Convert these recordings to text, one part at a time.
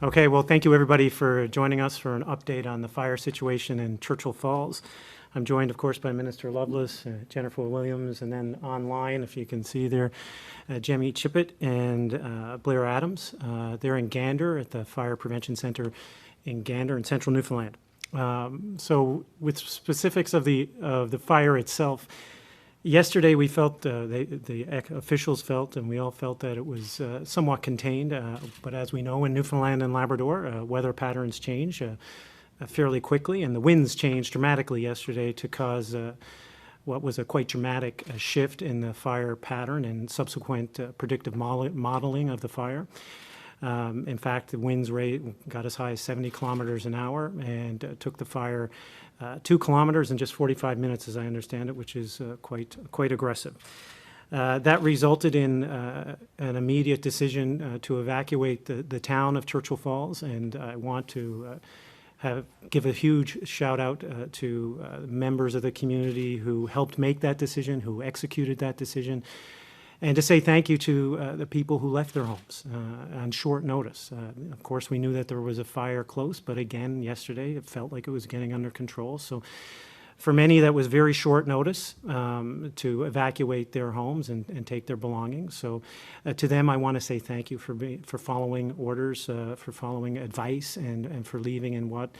Okay, well, thank you everybody for joining us for an update on the fire situation in Churchill Falls. I'm joined, of course, by Minister Loveless, Jennifer Williams, and then online, if you can see there, Jemmy Chippett and Blair Adams. They're in Gander at the Fire Prevention Center in Gander in central Newfoundland. So with specifics of the fire itself, yesterday, we felt, the officials felt, and we all felt that it was somewhat contained. But as we know, in Newfoundland and Labrador, weather patterns change fairly quickly, and the winds changed dramatically yesterday to cause what was a quite dramatic shift in the fire pattern and subsequent predictive modeling of the fire. In fact, the winds rate got as high as 70 kilometers an hour and took the fire 2 kilometers in just 45 minutes, as I understand it, which is quite aggressive. That resulted in an immediate decision to evacuate the town of Churchill Falls, and I want to give a huge shout out to members of the community who helped make that decision, who executed that decision, and to say thank you to the people who left their homes on short notice. Of course, we knew that there was a fire close, but again, yesterday, it felt like it was getting under control. So for many, that was very short notice to evacuate their homes and take their belongings. So to them, I want to say thank you for following orders, for following advice, and for leaving in what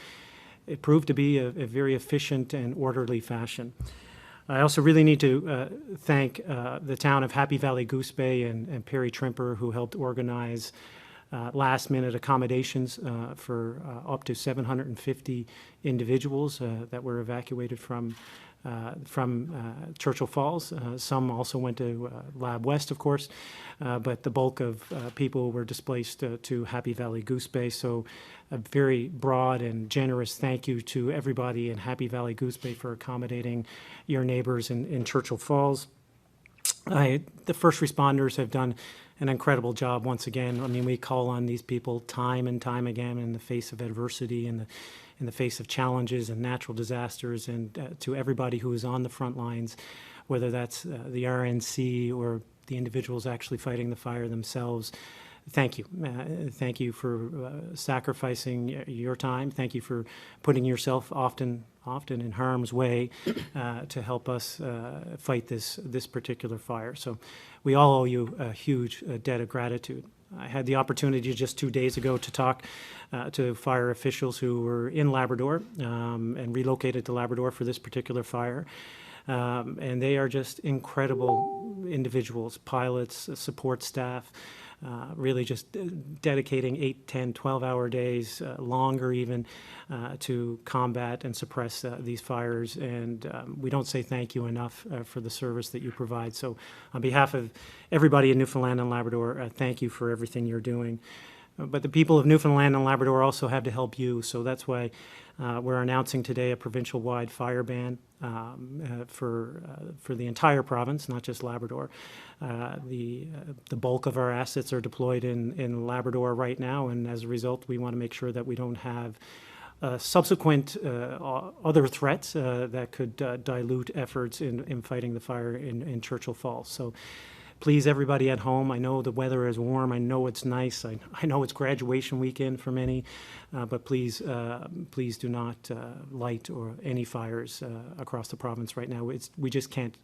it proved to be a very efficient and orderly fashion. I also really need to thank the town of Happy Valley-Goose Bay and Perry Trimper, who helped organize last-minute accommodations for up to 750 individuals that were evacuated from Churchill Falls. Some also went to Lab West, of course, but the bulk of people were displaced to Happy Valley-Goose Bay. So a very broad and generous thank you to everybody in Happy Valley-Goose Bay for accommodating your neighbors in Churchill Falls. The first responders have done an incredible job once again. I mean, we call on these people time and time again in the face of adversity and in the face of challenges and natural disasters, and to everybody who is on the front lines, whether that's the RNC or the individuals actually fighting the fire themselves. Thank you. Thank you for sacrificing your time. Thank you for putting yourself often in harm's way to help us fight this particular fire. So we all owe you a huge debt of gratitude. I had the opportunity just 2 days ago to talk to fire officials who were in Labrador and relocated to Labrador for this particular fire. And they are just incredible individuals, pilots, support staff, really just dedicating 8, 10, 12-hour days, longer even, to combat and suppress these fires. And we don't say thank you enough for the service that you provide. So on behalf of everybody in Newfoundland and Labrador, thank you for everything you're doing. But the people of Newfoundland and Labrador also have to help you, so that's why we're announcing today a provincial-wide fire ban for the entire province, not just Labrador. The bulk of our assets are deployed in Labrador right now, and as a result, we want to make sure that we don't have subsequent other threats that could dilute efforts in fighting the fire in Churchill Falls. So please, everybody at home, I know the weather is warm, I know it's nice, I know it's graduation weekend for many, but please do not light or any fires across the province right now. We just can't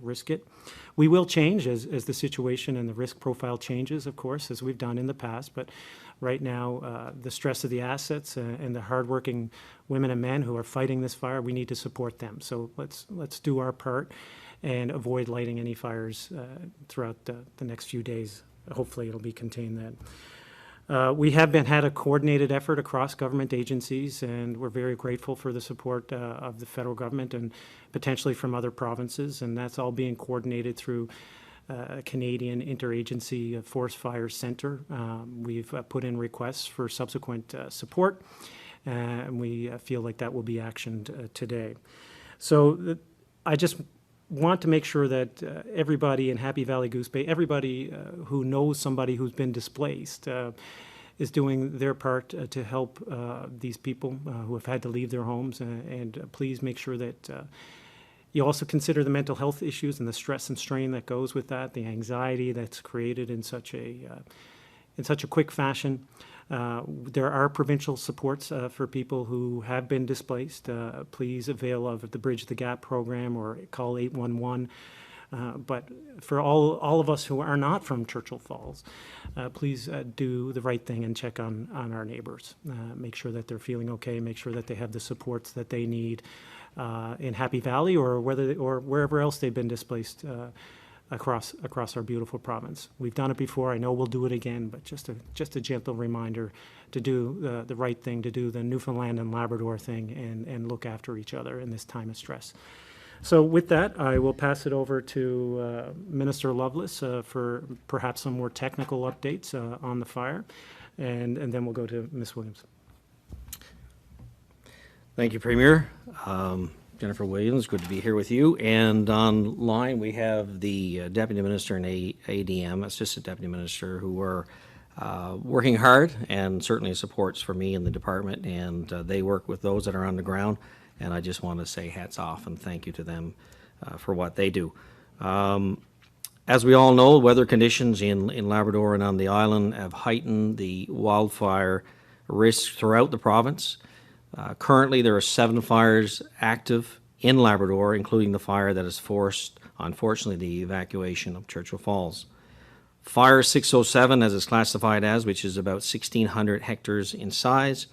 risk it. We will change as the situation and the risk profile changes, of course, as we've done in the past, but right now the stress of the assets and the hardworking women and men who are fighting this fire, we need to support them. So let's do our part and avoid lighting any fires throughout the next few days. Hopefully it'll be contained then. We have had a coordinated effort across government agencies, and we're very grateful for the support of the federal government and potentially from other provinces, and that's all being coordinated through a Canadian Interagency Forest Fire Centre. We've put in requests for subsequent support, and we feel like that will be actioned today. So I just want to make sure that everybody in Happy Valley-Goose Bay, everybody who knows somebody who's been displaced, is doing their part to help these people who have had to leave their homes. And please make sure that you also consider the mental health issues and the stress and strain that goes with that, the anxiety that's created in such a in such a quick fashion. There are provincial supports for people who have been displaced. Please avail of the Bridge the Gap program or call 811. But for all of us who are not from Churchill Falls, please do the right thing and check on our neighbors. Make sure that they're feeling okay. Make sure that they have the supports that they need in Happy Valley or wherever else they've been displaced across our beautiful province. We've done it before. I know we'll do it again, but just a gentle reminder to do the right thing, to do the Newfoundland and Labrador thing, and look after each other in this time of stress. So with that, I will pass it over to Minister Loveless for perhaps some more technical updates on the fire, and then we'll go to Ms. Williams. Thank you, Premier. Jennifer Williams, good to be here with you. And online we have the Deputy Minister and ADM, Assistant Deputy Minister, who are working hard and certainly supports for me in the department, and they work with those that are on the ground. And I just want to say hats off and thank you to them for what they do. As we all know, weather conditions in Labrador and on the island have heightened the wildfire risk throughout the province. Currently, there are 7 fires active in Labrador, including the fire that has forced, unfortunately, the evacuation of Churchill Falls. Fire 607, as it's classified as, which is about 1,600 hectares in size,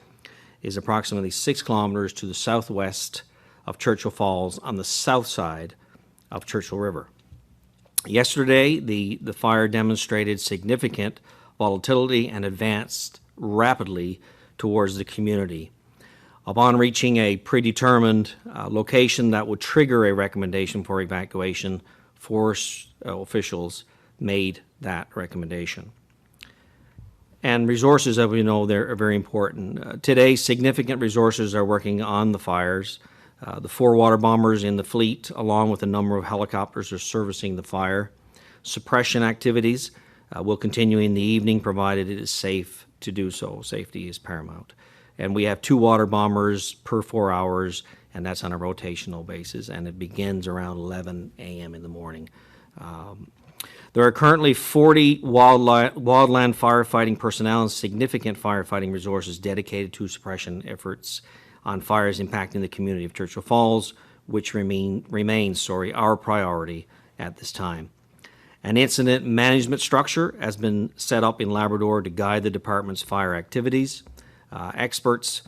is approximately 6 kilometers to the southwest of Churchill Falls on the south side of Churchill River. Yesterday, the fire demonstrated significant volatility and advanced rapidly towards the community. Upon reaching a predetermined location that would trigger a recommendation for evacuation, forest officials made that recommendation. And resources, as we know, they're very important. Today, significant resources are working on the fires. The 4 water bombers in the fleet, along with a number of helicopters, are servicing the fire. Suppression activities will continue in the evening, provided it is safe to do so. Safety is paramount. And we have 2 water bombers per 4 hours, and that's on a rotational basis, and it begins around 11 a.m. in the morning. There are currently 40 wildland firefighting personnel and significant firefighting resources dedicated to suppression efforts on fires impacting the community of Churchill Falls, which remains our priority at this time. An incident management structure has been set up in Labrador to guide the department's fire activities. Experts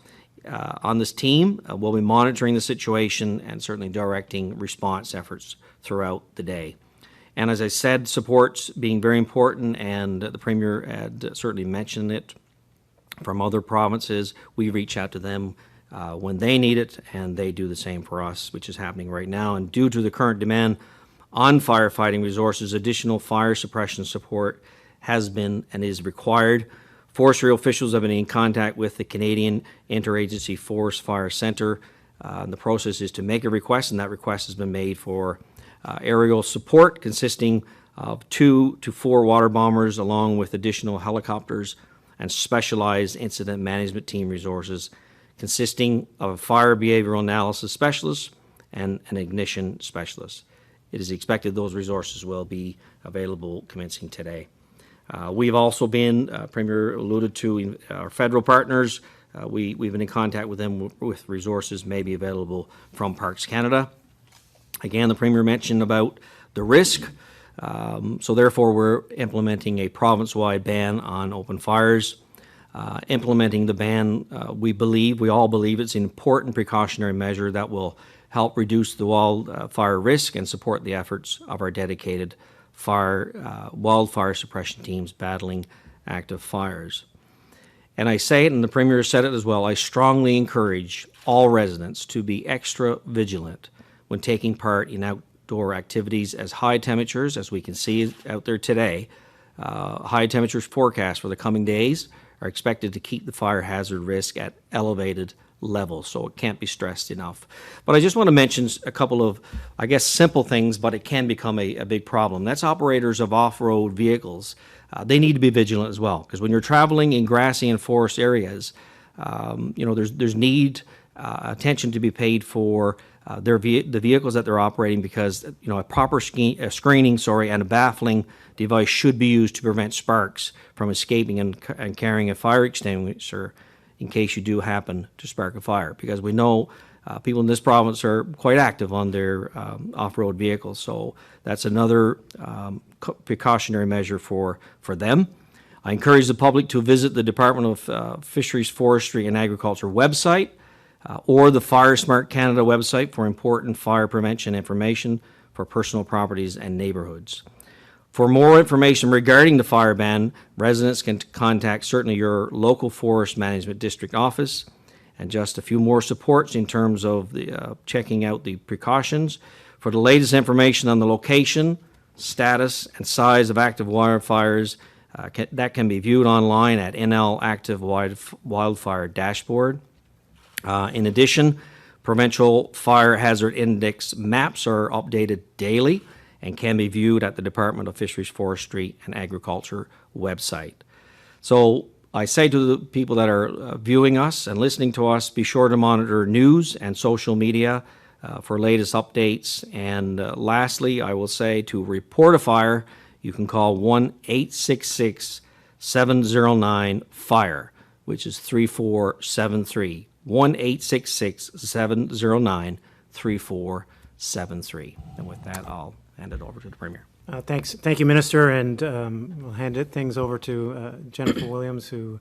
on this team will be monitoring the situation and certainly directing response efforts throughout the day. And as I said, supports being very important, and the Premier had certainly mentioned it from other provinces. We reach out to them when they need it, and they do the same for us, which is happening right now. And due to the current demand on firefighting resources, additional fire suppression support has been and is required. Forestry officials have been in contact with the Canadian Interagency Forest Fire Centre. The process is to make a request, and that request has been made for aerial support consisting of 2 to 4 water bombers along with additional helicopters and specialized incident management team resources consisting of a fire behavioral analysis specialist and an ignition specialist. It is expected those resources will be available commencing today. We've also been, Premier alluded to, our federal partners. We've been in contact with them with resources may be available from Parks Canada. Again, the Premier mentioned about the risk, so therefore we're implementing a province-wide ban on open fires. Implementing the ban, we all believe it's an important precautionary measure that will help reduce the wildfire risk and support the efforts of our dedicated wildfire suppression teams battling active fires. And I say it, and the Premier said it as well, I strongly encourage all residents to be extra vigilant when taking part in outdoor activities, as high temperatures, as we can see out there today, high temperatures forecast for the coming days are expected to keep the fire hazard risk at elevated levels, so it can't be stressed enough. But I just want to mention a couple of, I guess, simple things, but it can become a big problem. That's operators of off-road vehicles. They need to be vigilant as well, because when you're traveling in grassy and forest areas, there's need attention to be paid for the vehicles that they're operating, because a proper screening, and a baffling device should be used to prevent sparks from escaping and carrying a fire extinguisher in case you do happen to spark a fire, because we know people in this province are quite active on their off-road vehicles. So that's another precautionary measure for them. I encourage the public to visit the Department of Fisheries, Forestry and Agriculture website or the Fire Smart Canada website for important fire prevention information for personal properties and neighborhoods. For more information regarding the fire ban, residents can contact certainly your local Forest Management District office. And just a few more supports in terms of the checking out the precautions. For the latest information on the location, status, and size of active wildfires, that can be viewed online at NL Active Wildfire Dashboard. In addition, Provincial Fire Hazard Index maps are updated daily and can be viewed at the Department of Fisheries, Forestry, and Agriculture website. So I say to the people that are viewing us and listening to us, be sure to monitor news and social media for latest updates. And lastly, I will say to report a fire, you can call 1-866-709-FIRE, which is 3473. 1-866-709-3473. And with that, I'll hand it over to the Premier. Thank you, Minister, and we'll hand things over to Jennifer Williams, who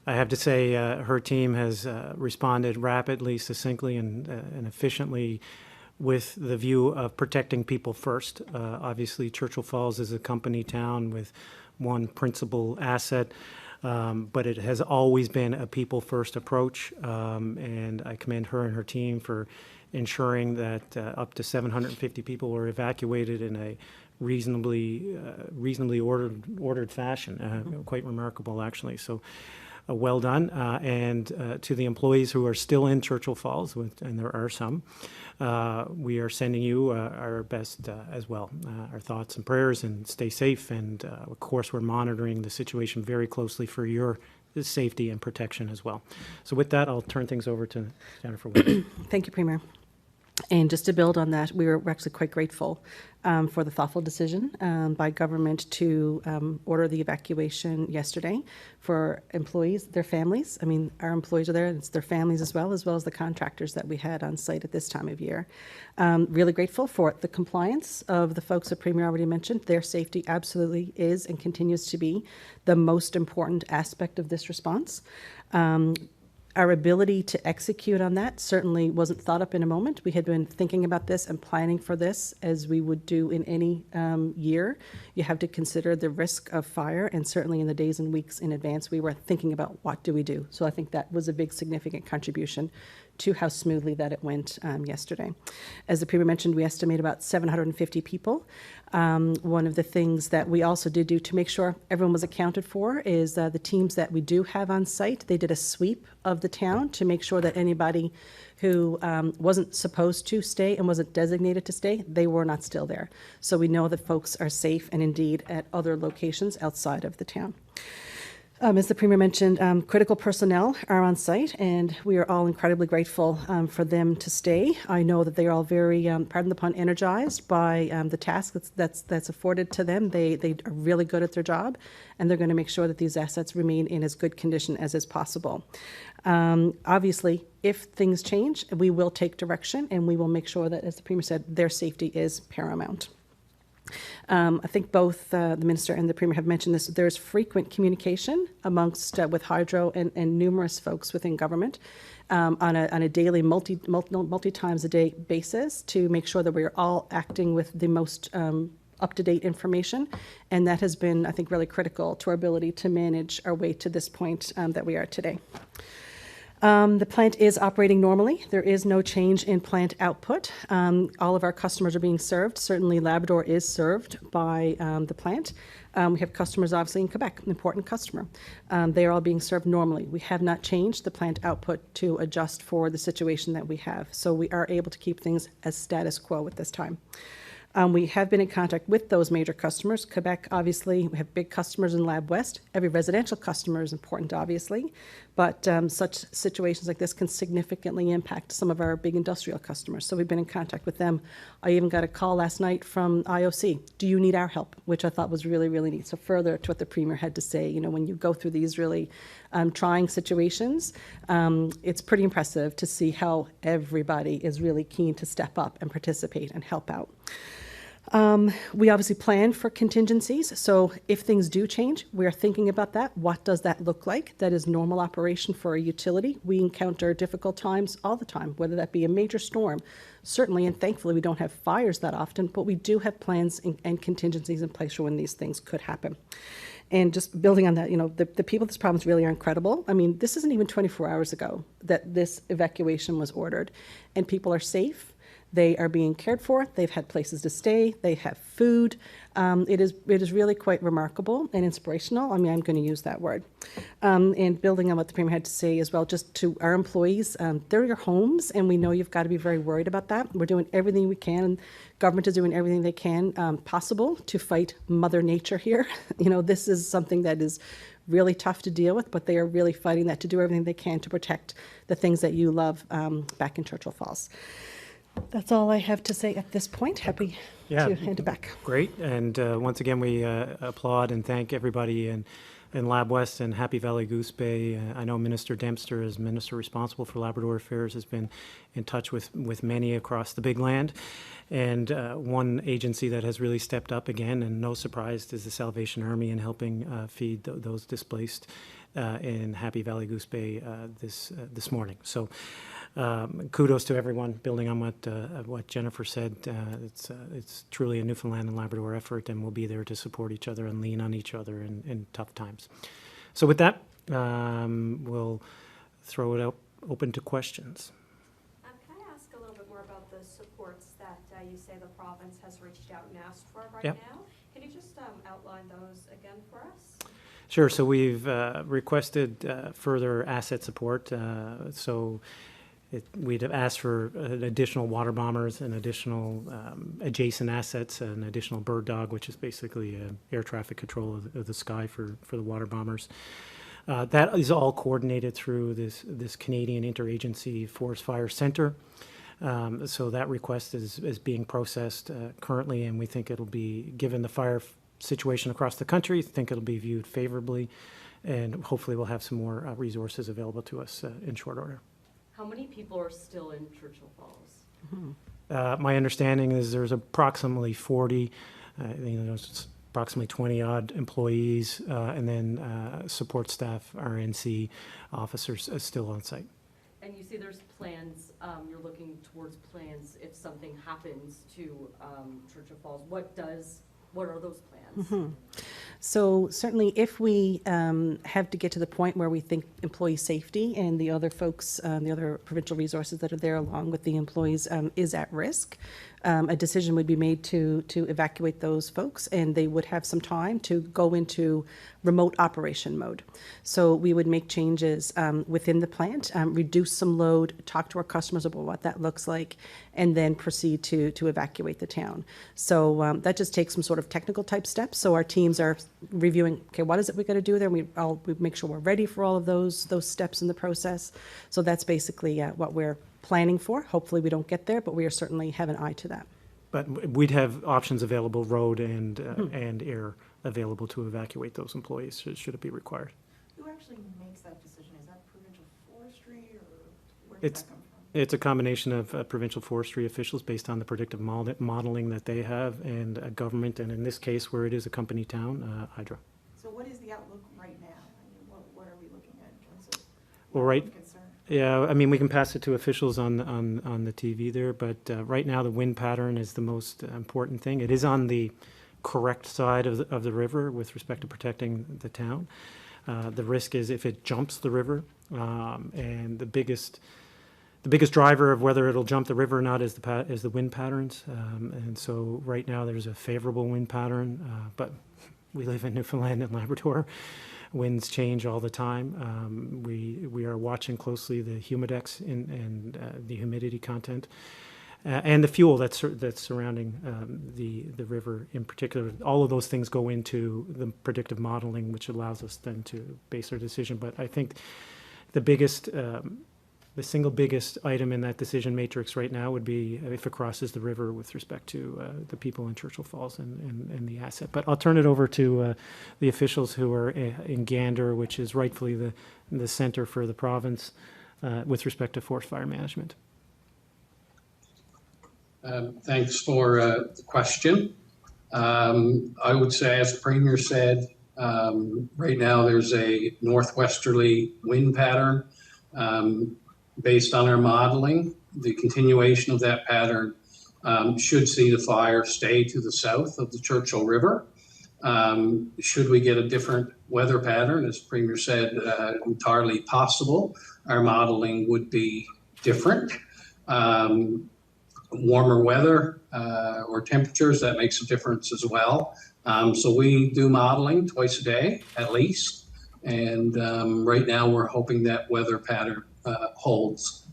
I have to say her team has responded rapidly, succinctly, and efficiently with the view of protecting people first. Obviously, Churchill Falls is a company town with one principal asset, but it has always been a people-first approach, and I commend her and her team for ensuring that up to 750 people were evacuated in a reasonably ordered fashion. Quite remarkable, actually. So well done. And to the employees who are still in Churchill Falls, and there are some, we are sending you our best as well. Our thoughts and prayers, and stay safe. And of course, we're monitoring the situation very closely for your safety and protection as well. So with that, I'll turn things over to Jennifer Williams. Thank you, Premier. And just to build on that, we're actually quite grateful for the thoughtful decision by government to order the evacuation yesterday for employees, their families. I mean, our employees are there, and it's their families as well as the contractors that we had on site at this time of year. Really grateful for the compliance of the folks that Premier already mentioned. Their safety absolutely is and continues to be the most important aspect of this response. Our ability to execute on that certainly wasn't thought up in a moment. We had been thinking about this and planning for this as we would do in any year. You have to consider the risk of fire, and certainly in the days and weeks in advance, we were thinking about what do we do. So I think that was a big significant contribution to how smoothly that it went yesterday. As the Premier mentioned, we estimate about 750 people. One of the things that we also did do to make sure everyone was accounted for is the teams that we do have on site. They did a sweep of the town to make sure that anybody who wasn't supposed to stay and wasn't designated to stay, they were not still there. So we know that folks are safe and indeed at other locations outside of the town. As the Premier mentioned, critical personnel are on site, and we are all incredibly grateful for them to stay. I know that they are all very, pardon the pun, energized by the task that's afforded to them. They are really good at their job, and they're going to make sure that these assets remain in as good condition as is possible. Obviously, if things change, we will take direction, and we will make sure that, as the Premier said, their safety is paramount. I think both the Minister and the Premier have mentioned this. There's frequent communication amongst with Hydro and numerous folks within government on a daily, multi times a day basis to make sure that we're all acting with the most up-to-date information, and that has been, I think, really critical to our ability to manage our way to this point that we are today. The plant is operating normally. There is no change in plant output. All of our customers are being served. Certainly Labrador is served by the plant. We have customers obviously in Quebec, an important customer. They are all being served normally. We have not changed the plant output to adjust for the situation that we have. So we are able to keep things as status quo at this time. We have been in contact with those major customers. Quebec, obviously, we have big customers in Lab West. Every residential customer is important, obviously, but such situations like this can significantly impact some of our big industrial customers. So we've been in contact with them. I even got a call last night from IOC. Do you need our help? Which I thought was really, really neat. So further to what the Premier had to say, you know, when you go through these really trying situations, it's pretty impressive to see how everybody is really keen to step up and participate and help out. We obviously plan for contingencies, so if things do change, we are thinking about that. What does that look like? That is normal operation for a utility. We encounter difficult times all the time, whether that be a major storm. Certainly, and thankfully, we don't have fires that often, but we do have plans and contingencies in place for when these things could happen. And just building on that, you know, the people of this province really are incredible. I mean, this isn't even 24 hours ago that this evacuation was ordered, and people are safe. They are being cared for. They've had places to stay. They have food. It is really quite remarkable and inspirational. I mean, I'm going to use that word. And building on what the Premier had to say as well, just to our employees, they're your homes, and we know you've got to be very worried about that. We're doing everything we can, and government is doing everything they can possible to fight Mother Nature here. You know, this is something that is really tough to deal with, but they are really fighting that to do everything they can to protect the things that you love back in Churchill Falls. That's all I have to say at this point. Happy to hand it back. Great. And once again, we applaud and thank everybody in Lab West and Happy Valley-Goose Bay. I know Minister Dempster, as Minister responsible for Labrador Affairs, has been in touch with many across the big land. And one agency that has really stepped up again, and no surprise, is the Salvation Army in helping feed those displaced in Happy Valley-Goose Bay this morning. So kudos to everyone. Building on what Jennifer said, it's truly a Newfoundland and Labrador effort, and we'll be there to support each other and lean on each other in tough times. So with that, we'll throw it open to questions. Can I ask a little bit more about the supports that you say the province has reached out and asked for right now? Can you just outline those again for us? Sure. So we've requested further asset support. We'd have asked for additional water bombers and additional adjacent assets, an additional bird dog, which is basically air traffic control of the sky for the water bombers. That is all coordinated through this Canadian Interagency Forest Fire Center. So that request is being processed currently, and we think it'll be, given the fire situation across the country, think it'll be viewed favorably, and hopefully we'll have some more resources available to us in short order. How many people are still in Churchill Falls? My understanding is there's approximately 40, there's approximately 20-odd employees, and then support staff, RNC officers still on site. And you say there's plans, you're looking towards plans if something happens to Churchill Falls. What are those plans? Mm-hmm. So certainly if we have to get to the point where we think employee safety and the other folks, the other provincial resources that are there along with the employees is at risk, a decision would be made to evacuate those folks, and they would have some time to go into remote operation mode. So we would make changes within the plant, reduce some load, talk to our customers about what that looks like, and then proceed to evacuate the town. So that just takes some sort of technical type steps. So our teams are reviewing, okay, what is it we got to do there? We make sure we're ready for all of those steps in the process. So that's basically what we're planning for. Hopefully we don't get there, but we are certainly have an eye to that. But we'd have options available, road and air available to evacuate those employees should it be required. Who actually makes that decision? Is that provincial forestry, or where does that come from? It's a combination of provincial forestry officials based on the predictive modeling that they have, and government, and in this case, where it is a company town, Hydro. So what is the outlook right now? I mean, what are we looking at in terms of Well, right. concern? Yeah, I mean, we can pass it to officials on the TV there, but right now the wind pattern is the most important thing. It is on the correct side of the river with respect to protecting the town. The risk is if it jumps the river, and the biggest driver of whether it'll jump the river or not is the wind patterns. And so right now there's a favorable wind pattern, but we live in Newfoundland and Labrador. Winds change all the time. We are watching closely the humidex and the humidity content. and the fuel that's surrounding the river in particular. All of those things go into the predictive modeling, which allows us then to base our decision. But I think the biggest, the single biggest item in that decision matrix right now would be if it crosses the river with respect to the people in Churchill Falls and the asset. But I'll turn it over to the officials who are in Gander, which is rightfully the center for the province with respect to forest fire management. Thanks for the question. I would say, as the Premier said, right now there's a northwesterly wind pattern. Based on our modeling, the continuation of that pattern should see the fire stay to the south of the Churchill River. Should we get a different weather pattern, as the Premier said, entirely possible, our modeling would be different. Warmer weather or temperatures, that makes a difference as well. So we do modeling twice a day at least, and right now we're hoping that weather pattern holds.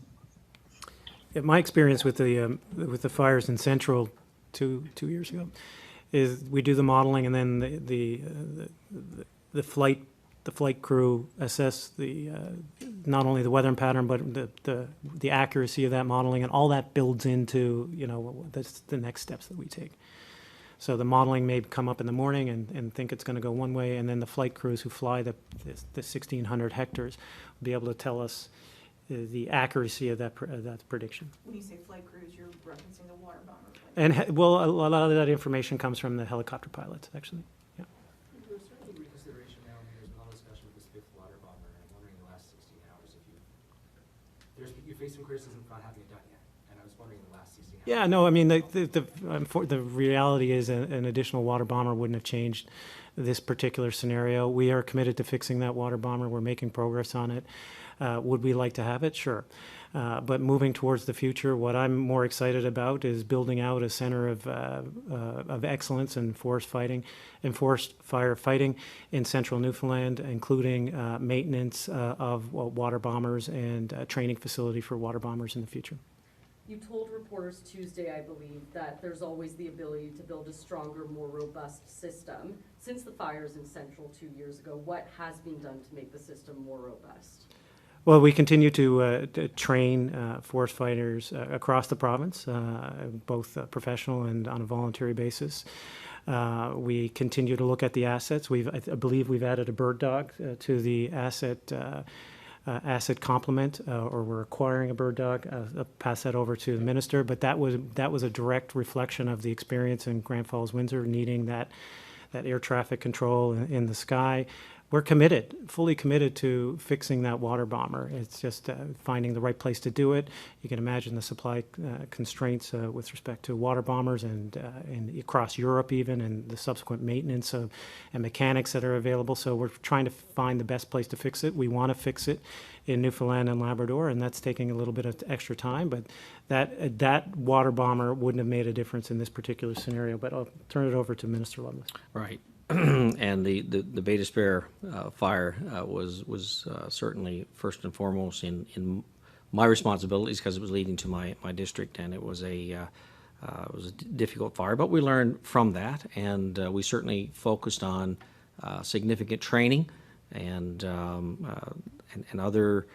Yeah, my experience with the fires in Central two years ago is we do the modeling, and then the flight crew assess not only the weather pattern but the accuracy of that modeling, and all that builds into the next steps that we take. So the modeling may come up in the morning and think it's going to go one way, and then the flight crews who fly the 1,600 hectares will be able to tell us the accuracy of that prediction. When you say flight crews, you're referencing the water bomber flight. And well, a lot of that information comes from the helicopter pilots, actually. Yeah. There's certainly reconsideration now. I mean, there's been a lot of discussion with this fifth water bomber, and I'm wondering in the last 16 hours if you faced some criticism for not having it done yet, and I was wondering in the last 16 hours. Yeah, no, I mean, the reality is an additional water bomber wouldn't have changed this particular scenario. We are committed to fixing that water bomber. We're making progress on it. Would we like to have it? Sure. But moving towards the future, what I'm more excited about is building out a center of excellence in forest fire fighting in central Newfoundland, including maintenance of water bombers and a training facility for water bombers in the future. You told reporters Tuesday, I believe, that there's always the ability to build a stronger, more robust system. Since the fires in Central 2 years ago, what has been done to make the system more robust? Well, we continue to train forest fighters across the province, both professional and on a voluntary basis. We continue to look at the assets. I believe we've added a bird dog to the asset complement, or we're acquiring a bird dog. I'll pass that over to the minister. But that was a direct reflection of the experience in Grand Falls, Windsor, needing that air traffic control in the sky. We're committed, fully committed to fixing that water bomber. It's just finding the right place to do it. You can imagine the supply constraints with respect to water bombers and across Europe even, and the subsequent maintenance and mechanics that are available. So we're trying to find the best place to fix it. We want to fix it in Newfoundland and Labrador, and that's taking a little bit of extra time. But that water bomber wouldn't have made a difference in this particular scenario. But I'll turn it over to Minister Loveless. Right. And the Bay d'Espoir fire was certainly first and foremost in my responsibilities, because it was leading to my district, and it was a difficult fire. But we learned from that, and we certainly focused on significant training and other.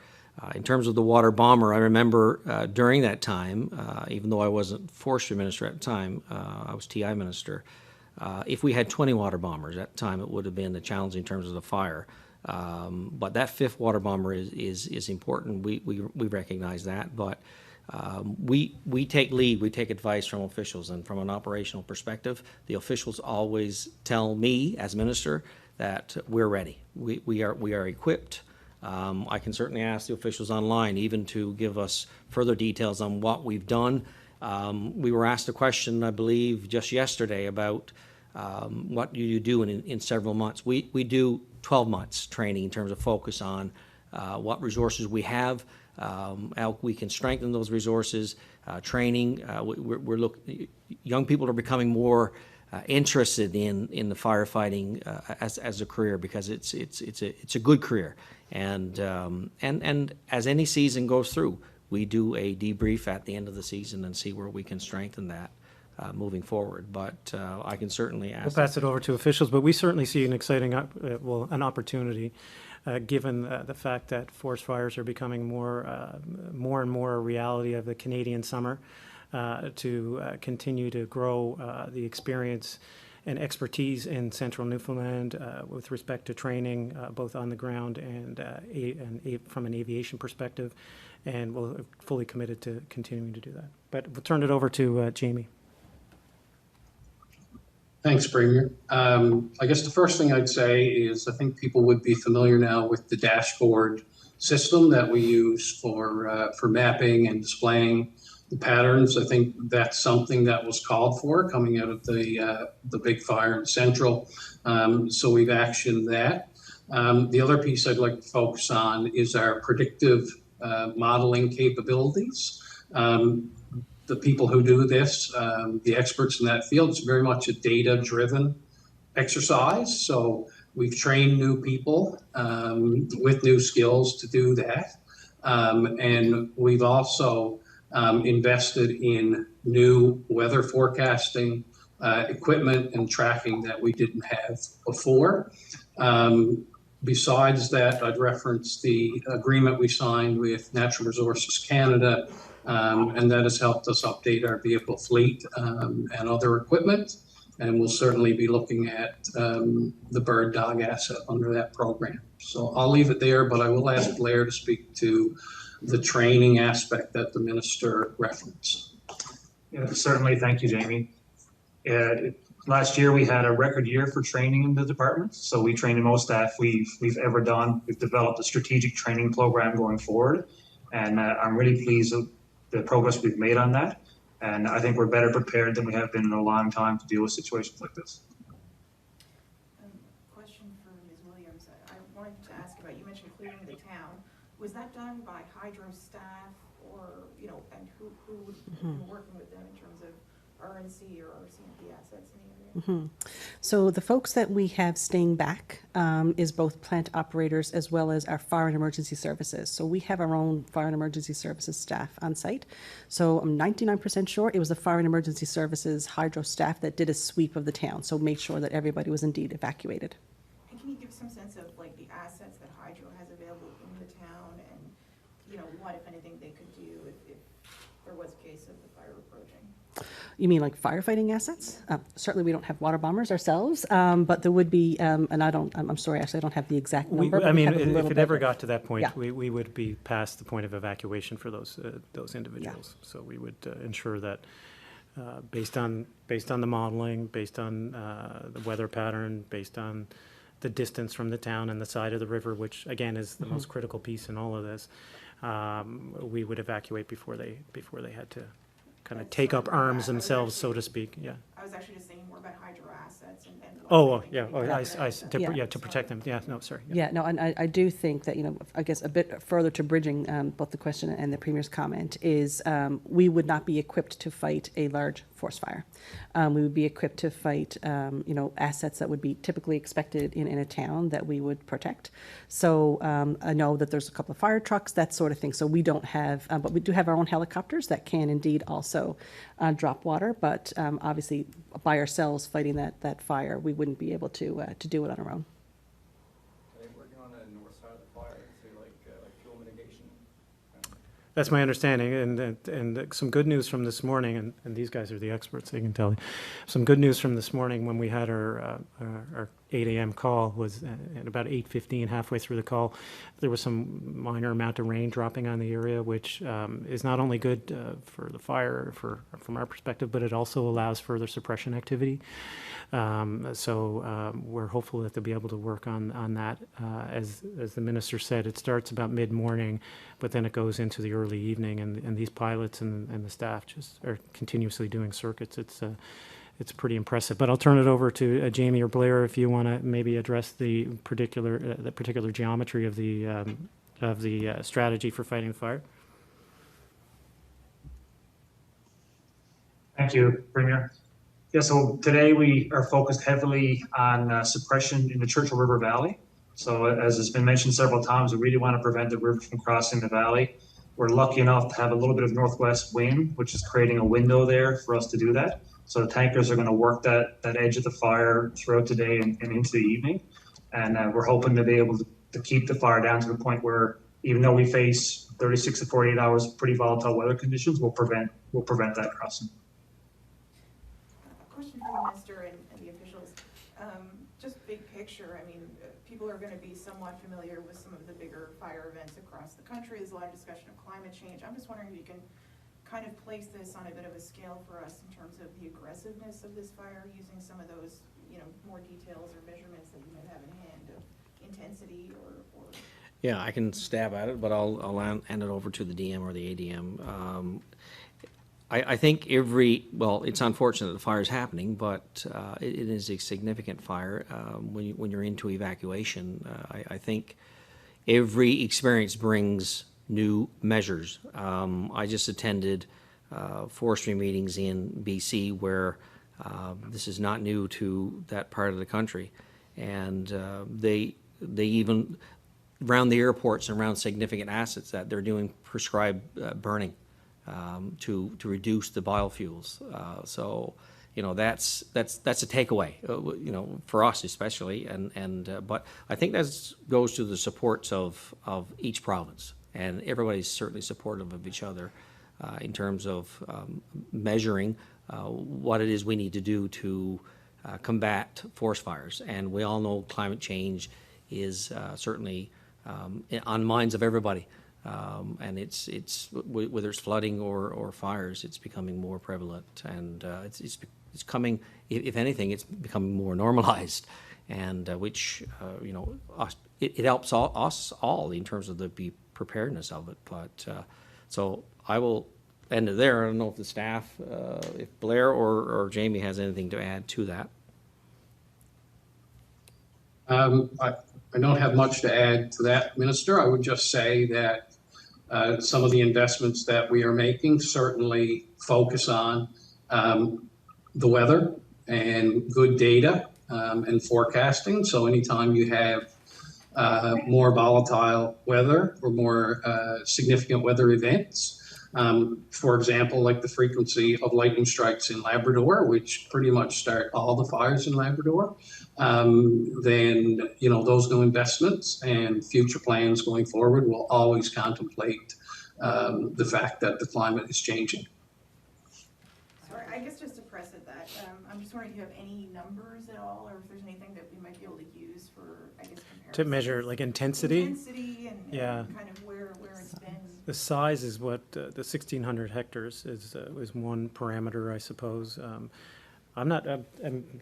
In terms of the water bomber, I remember during that time, even though I wasn't Forestry Minister at the time, I was TI Minister. If we had 20 water bombers at the time, it would have been a challenge in terms of the fire. But that fifth water bomber is important. We recognize that, but we take lead, we take advice from officials, and from an operational perspective, the officials always tell me as minister that we're ready. We are equipped. I can certainly ask the officials online even to give us further details on what we've done. We were asked a question, I believe, just yesterday about what do you do in several months. We do 12 months training in terms of focus on what resources we have, how we can strengthen those resources, training. Young people are becoming more interested in the firefighting as a career, because it's a good career. And as any season goes through, we do a debrief at the end of the season and see where we can strengthen that moving forward. But I can certainly We'll ask. pass it over to officials, but we certainly see an exciting, an opportunity, given the fact that forest fires are becoming more and more a reality of the Canadian summer, to continue to grow the experience and expertise in central Newfoundland with respect to training, both on the ground and from an aviation perspective, and we're fully committed to continuing to do that. But we'll turn it over to Jamie. Thanks, Premier. I guess the first thing I'd say is I think people would be familiar now with the dashboard system that we use for mapping and displaying the patterns. I think that's something that was called for coming out of the big fire in Central. So we've actioned that. The other piece I'd like to focus on is our predictive modeling capabilities. The people who do this, the experts in that field, it's very much a data-driven exercise. So we've trained new people with new skills to do that. And we've also invested in new weather forecasting equipment and tracking that we didn't have before. Besides that, I'd reference the agreement we signed with Natural Resources Canada, and that has helped us update our vehicle fleet and other equipment. And we'll certainly be looking at the bird dog asset under that program. So I'll leave it there, but I will ask Blair to speak to the training aspect that the minister referenced. Yeah, certainly. Thank you, Jamie. Last year we had a record year for training in the department. So we trained the most staff we've ever done. We've developed a strategic training program going forward. And I'm really pleased with the progress we've made on that. And I think we're better prepared than we have been in a long time to deal with situations like this. Question for Ms. Williams. I wanted to ask about, you mentioned clearing the town. Was that done by hydro staff or, and who would be working with them in terms of RNC or RCMP assets in the area? So the folks that we have staying back is both plant operators as well as our fire and emergency services. So we have our own fire and emergency services staff on site. So I'm 99% sure it was the fire and emergency services hydro staff that did a sweep of the town. So made sure that everybody was indeed evacuated. And can you give some sense of like the assets that hydro has available in the town and, what, if anything, they could do if there was a case of the fire approaching? You mean like firefighting assets? Certainly we don't have water bombers ourselves, but there would be, and I'm sorry, actually I don't have the exact number. I mean, if it ever got to that point, Yeah. we would be past the point of evacuation for those individuals. So we would ensure that based on the modeling, based on the weather pattern, based on the distance from the town and the side of the river, which again is the most critical piece in all of this, we would evacuate before they had to kind of take up arms themselves, so to speak. Yeah. I was actually just thinking more about hydro assets and. Oh, yeah. Oh, Yeah. to protect them. Yeah. No, sorry. Yeah, no, and I do think that, I guess a bit further to bridging both the question and the Premier's comment is we would not be equipped to fight a large forest fire. We would be equipped to fight, assets that would be typically expected in a town that we would protect. So I know that there's a couple of fire trucks, that sort of thing. So we don't have, but we do have our own helicopters that can indeed also drop water. But obviously, by ourselves fighting that fire, we wouldn't be able to do it on our own. Are they working on the north side of the fire, say like fuel mitigation? That's my understanding, and some good news from this morning, and these guys are the experts, they can tell you. Some good news from this morning when we had our 8 a.m. call was at about 8:15, halfway through the call, there was some minor amount of rain dropping on the area, which is not only good for the fire from our perspective, but it also allows further suppression activity. So we're hopeful that they'll be able to work on that. As the minister said, it starts about mid-morning, but then it goes into the early evening, and these pilots and the staff just are continuously doing circuits. It's pretty impressive. But I'll turn it over to Jamie or Blair if you want to maybe address the particular geometry of the strategy for fighting fire. Thank you, Premier. Yeah, so today we are focused heavily on suppression in the Churchill River Valley. So as has been mentioned several times, we really want to prevent the river from crossing the valley. We're lucky enough to have a little bit of northwest wind, which is creating a window there for us to do that. So the tankers are going to work that edge of the fire throughout the day and into the evening. And we're hoping to be able to keep the fire down to the point where, even though we face 36 to 48 hours of pretty volatile weather conditions, we'll prevent that crossing. A question for the minister and the officials. Just big picture, I mean, people are going to be somewhat familiar with some of the bigger fire events across the country. There's a lot of discussion of climate change. I'm just wondering if you can kind of place this on a bit of a scale for us in terms of the aggressiveness of this fire, using some of those, more details or measurements that you might have in hand of intensity or Yeah, I can stab at it, but I'll hand it over to the DM or the ADM. I think it's unfortunate the fire is happening, but it is a significant fire. When you're into evacuation, I think every experience brings new measures. I just attended forestry meetings in BC where this is not new to that part of the country, and they even around the airports and around significant assets that they're doing prescribed burning to reduce the biofuels. So that's a takeaway, for us especially, but I think that goes to the supports of each province, and everybody's certainly supportive of each other in terms of measuring what it is we need to do to combat forest fires. And we all know climate change is certainly on minds of everybody. And it's whether it's flooding or fires, it's becoming more prevalent, and it's coming. If anything, it's becoming more normalized, and which it helps us all in terms of the preparedness of it. But so I will end it there. I don't know if the staff, if Blair or Jamie has anything to add to that. I don't have much to add to that, Minister. I would just say that some of the investments that we are making certainly focus on the weather and good data and forecasting. So anytime you have more volatile weather or more significant weather events, for example, like the frequency of lightning strikes in Labrador, which pretty much start all the fires in Labrador, then those new investments and future plans going forward will always contemplate the fact that the climate is changing. Sorry, I guess just to press at that, I'm just wondering if you have any numbers at all, or if there's anything that we might be able to use for, I guess, comparison. To measure like intensity? Intensity and kind of where it's been. The size is what, the 1,600 hectares is one parameter, I suppose. I'm not,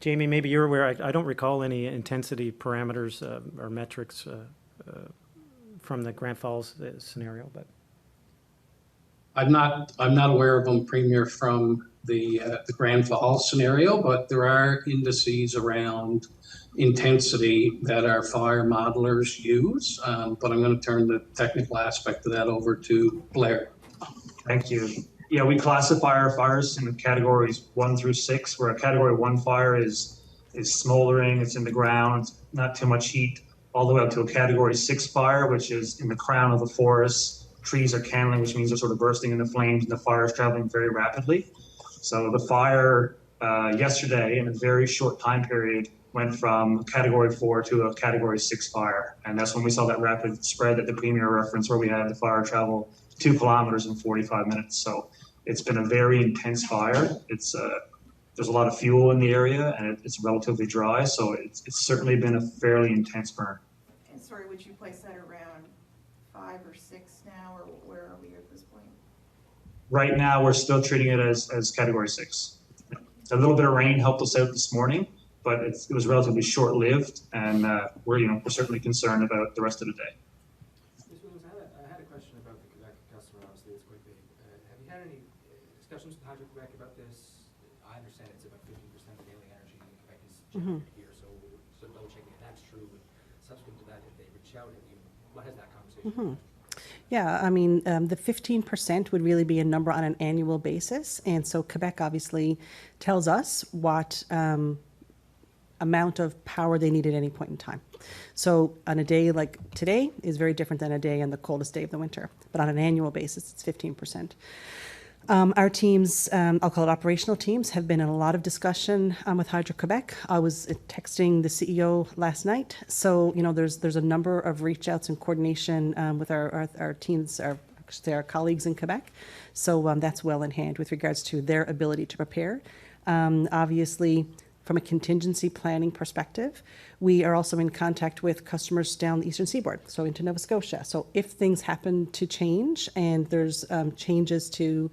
Jamie, maybe you're aware, I don't recall any intensity parameters or metrics from the Grand Falls scenario, but. I'm not aware of them, Premier, from the Grand Falls scenario, but there are indices around intensity that our fire modelers use. But I'm going to turn the technical aspect of that over to Blair. Thank you. Yeah, we classify our fires in categories 1 through 6, where a category 1 fire is smoldering, it's in the ground, it's not too much heat, all the way up to a category 6 fire, which is in the crown of the forest. Trees are candling, which means they're sort of bursting into flames, and the fire is traveling very rapidly. So the fire yesterday, in a very short time period, went from category 4 to a category 6 fire. And that's when we saw that rapid spread that the Premier referenced, where we had the fire travel 2 kilometers in 45 minutes. So it's been a very intense fire. It's there's a lot of fuel in the area, and it's relatively dry. So it's certainly been a fairly intense burn. And sorry, would you place that around 5 or 6 now, or where are we at this point? Right now, we're still treating it as category 6. A little bit of rain helped us out this morning, but it was relatively short-lived, and we're certainly concerned about the rest of the day. Ms. Williams, I had a question about the Quebec customer. Obviously, it's quite big. Have you had any discussions with Hydro-Quebec about this? I understand it's about 15% of daily energy in Quebec is generated here, so double checking if that's true. But subsequent to that, if they reach out at you, what has that conversation been? Yeah, I mean, the 15% would really be a number on an annual basis. And so Quebec obviously tells us what amount of power they need at any point in time. So on a day like today is very different than a day on the coldest day of the winter, but on an annual basis, it's 15%. Our teams, I'll call it operational teams, have been in a lot of discussion with Hydro-Quebec. I was texting the CEO last night. So, you know, there's a number of reach outs and coordination with our teams, our colleagues in Quebec. So that's well in hand with regards to their ability to prepare. Obviously, from a contingency planning perspective, we are also in contact with customers down the eastern seaboard, so into Nova Scotia. So if things happen to change and there's changes to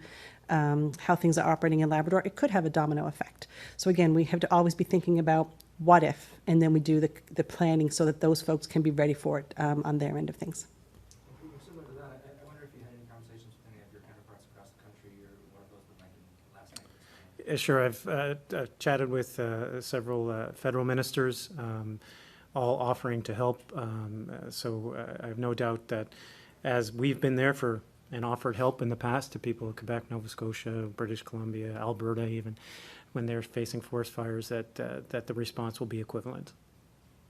how things are operating in Labrador, it could have a domino effect. So again, we have to always be thinking about what if, and then we do the planning so that those folks can be ready for it on their end of things. Similar to that, I wonder if you had any conversations with any of your counterparts across the country or one of those that might be last night. Sure, I've chatted with several federal ministers, all offering to help. So I have no doubt that as we've been there for and offered help in the past to people of Quebec, Nova Scotia, British Columbia, Alberta, even when they're facing forest fires, that the response will be equivalent.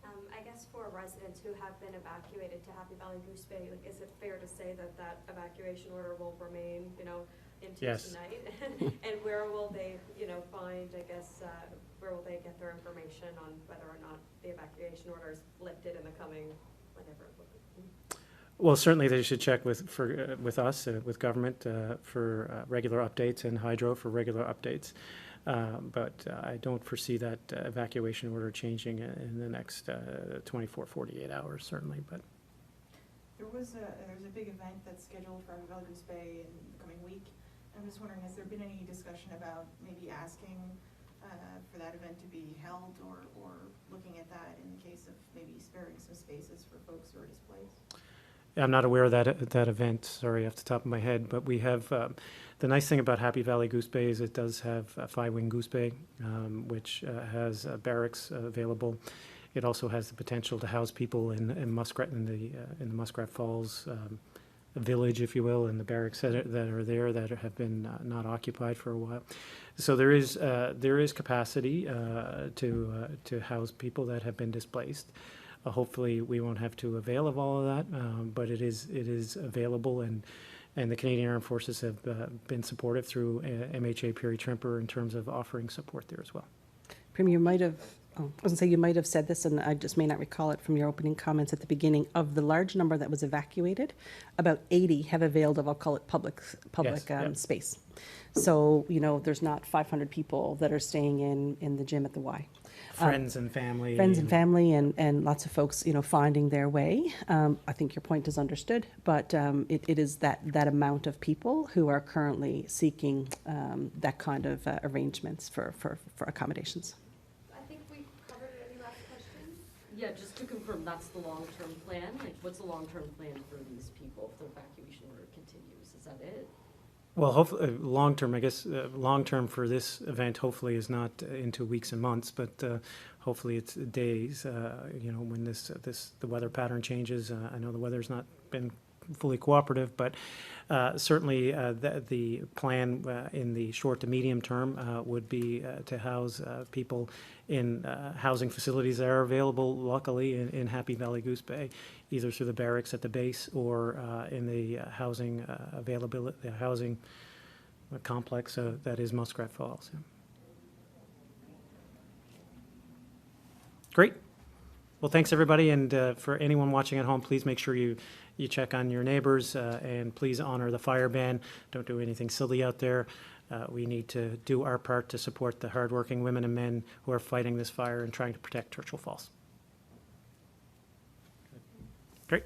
I guess for residents who have been evacuated to Happy Valley-Goose Bay, like, is it fair to say that that evacuation order will remain, you know, into Yes. tonight? And where will they, you know, find, I guess, where will they get their information on whether or not the evacuation order is lifted in the coming, whatever? Well, certainly they should check with us, with government, for regular updates, and Hydro for regular updates. But I don't foresee that evacuation order changing in the next 24, 48 hours, certainly. But There's a big event that's scheduled for Valley-Goose Bay in the coming week. I'm just wondering, has there been any discussion about maybe asking for that event to be held, or looking at that in the case of maybe sparing some spaces for folks who are displaced? I'm not aware of that event, sorry, off the top of my head, but we have, the nice thing about Happy Valley-Goose Bay is it does have a 5-wing Goose Bay, which has barracks available. It also has the potential to house people in Muskrat, in the Muskrat Falls village, if you will, and the barracks that are there that have been not occupied for a while. So there is capacity to house people that have been displaced. Hopefully, we won't have to avail of all of that, but it is available, and the Canadian Armed Forces have been supportive through MHA Piri Trimper in terms of offering support there as well. Premier, you might have, I was going to say, you might have said this, and I just may not recall it from your opening comments at the beginning. Of the large number that was evacuated, about 80 have availed of, I'll call it public Yes, yep. space. So, you know, there's not 500 people that are staying in the gym at the Y. Friends and family. Friends and family, and lots of folks, you know, finding their way. I think your point is understood, but it is that amount of people who are currently seeking that kind of arrangements for accommodations. I think we covered it. Any last questions? Yeah, just to confirm, that's the long-term plan? Like, what's the long-term plan for these people if the evacuation order continues? Is that it? Well, hopefully, long-term, I guess, long-term for this event hopefully is not into weeks and months, but hopefully it's days, you know, when the weather pattern changes. I know the weather's not been fully cooperative, but certainly the plan in the short to medium term would be to house people in housing facilities that are available, luckily, in Happy Valley-Goose Bay, either through the barracks at the base or in the housing availability, the housing complex that is Muskrat Falls. Yeah. Great. Well, thanks, everybody, and for anyone watching at home, please make sure you check on your neighbors, and please honor the fire ban. Don't do anything silly out there. We need to do our part to support the hardworking women and men who are fighting this fire and trying to protect Churchill Falls. Great.